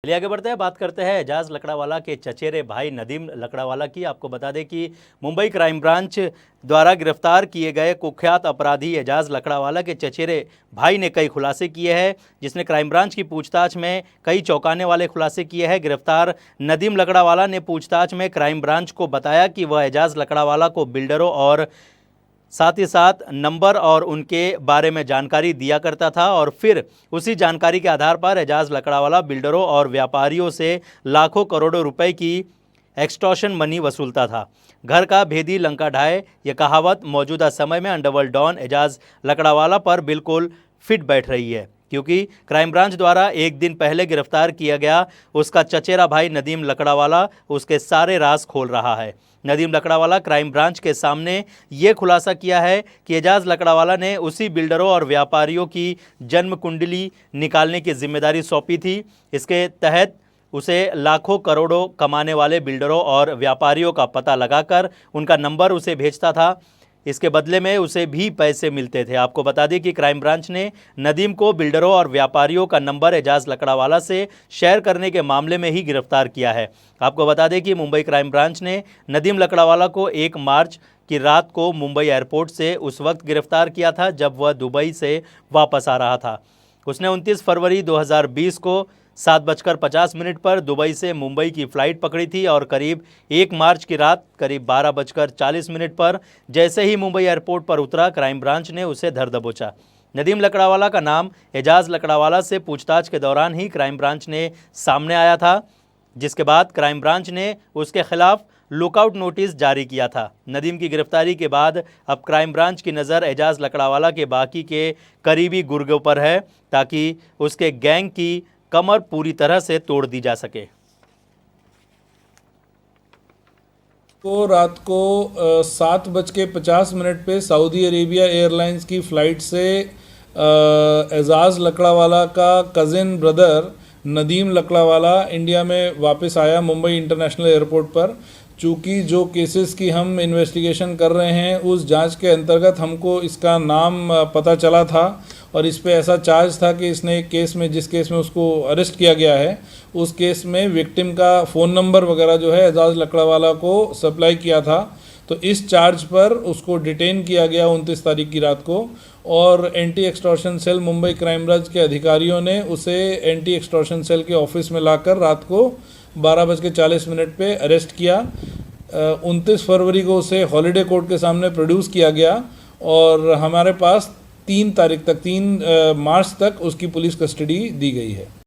चलिए आगे बढ़ते हैं, बात करते हैं एजाज लकड़ावाला के चचेरे भाई नदीम लकड़ावाला की। आपको बता दें कि मुंबई क्राइम ब्रांच द्वारा गिरफ्तार किए गए कुख्यात अपराधी एजाज लकड़ावाला के चचेरे भाई ने कई खुलासे किए हैं, जिसने क्राइम ब्रांच की पूछताछ में कई चौंकाने वाले खुलासे किए हैं। गिरफ्तार नदीम लकड़ावाला ने पूछताछ में क्राइम ब्रांच को बताया कि वह एजाज लकड़ावाला को बिल्डरों और साथ ही साथ नंबर और उनके बारे में जानकारी दिया करता था और फिर उसी जानकारी के आधार पर एजाज लकड़ावाला बिल्डरों और व्यापारियों से लाखों करोड़ों रुपए की एक्सटॉर्शन मनी वसूलता था। घर का भेदी लंका ढाए, यह कहावत मौजूदा समय में अंडरवर्ल्ड डॉन एजाज लकड़ावाला पर बिल्कुल फिट बैठ रही है, क्योंकि क्राइम ब्रांच द्वारा एक दिन पहले गिरफ्तार किया गया उसका चचेरा भाई नदीम लकड़ावाला उसके सारे राज खोल रहा है। नदीम लकड़ावाला क्राइम ब्रांच के सामने ये खुलासा किया है कि एजाज लकड़ावाला ने उसी बिल्डरों और व्यापारियों की जन्म कुंडली निकालने की जिम्मेदारी सौंपी थी। इसके तहत उसे लाखों करोड़ों कमाने वाले बिल्डरों और व्यापारियों का पता लगाकर उनका नंबर उसे भेजता था। इसके बदले में उसे भी पैसे मिलते थे। आपको बता दें कि क्राइम ब्रांच ने नदीम को बिल्डरों और व्यापारियों का नंबर एजाज लकड़ावाला से शेयर करने के मामले में ही गिरफ्तार किया है। आपको बता दें कि मुंबई क्राइम ब्रांच ने नदीम लकड़ावाला को 1 मार्च की रात को मुंबई एयरपोर्ट से उस वक्त गिरफ्तार किया था जब वह दुबई से वापस आ रहा था। उसने 29 फरवरी 2020 को 7:50 पर दुबई से मुंबई की फ़्लाइट पकड़ी थी और करीब 1 मार्च की रात करीब 12:40 पर जैसे ही मुंबई एयरपोर्ट पर उतरा, क्राइम ब्रांच ने उसे धर दबोचा। नदीम लकड़ावाला का नाम एजाज लकड़ावाला से पूछताछ के दौरान ही क्राइम ब्रांच ने सामने आया था, जिसके बाद क्राइम ब्रांच ने उसके खिलाफ लुकआउट नोटिस जारी किया था। नदीम की गिरफ्तारी के बाद अब क्राइम ब्रांच की नज़र एजाज लकड़ावाला के बाकी के करीबी गुर्गों पर है, ताकि उसके गैंग की कमर पूरी तरह से तोड़ दी जा सके। को रात को 7:50 पे सऊदी अरेबिया एयरलाइंस की फ़्लाइट से एजाज लकड़ावाला का cousin brother Nadeem Lakdawala India में वापस आया मुंबई इंटरनेशनल एयरपोर्ट पर। चूँकि जो केसेस की हम इन्वेस्टिगेशन कर रहे हैं उस जांच के अंतर्गत हमको इसका नाम पता चला था और इस पे ऐसा चार्ज था कि इसने एक केस में, जिस केस में उसको अरेस्ट किया गया है, उस केस में विक्टिम का फ़ोन नंबर वगैरह जो है एजाज लकड़ावाला को सप्लाई किया था। तो इस चार्ज पर उसको डिटेन किया गया 29 तारीख की रात को और anti extortion cell Mumbai crime branch के अधिकारियों ने उसे एंटी एक्सटॉर्शन सेल के ऑफिस में लाकर रात को 12:40 पे अरेस्ट किया। 29 फरवरी को उसे हॉलिडे कोर्ट के सामने प्रोड्यूस किया गया और हमारे पास 3 मार्च तक उसकी पुलिस कस्टडी दी गई है।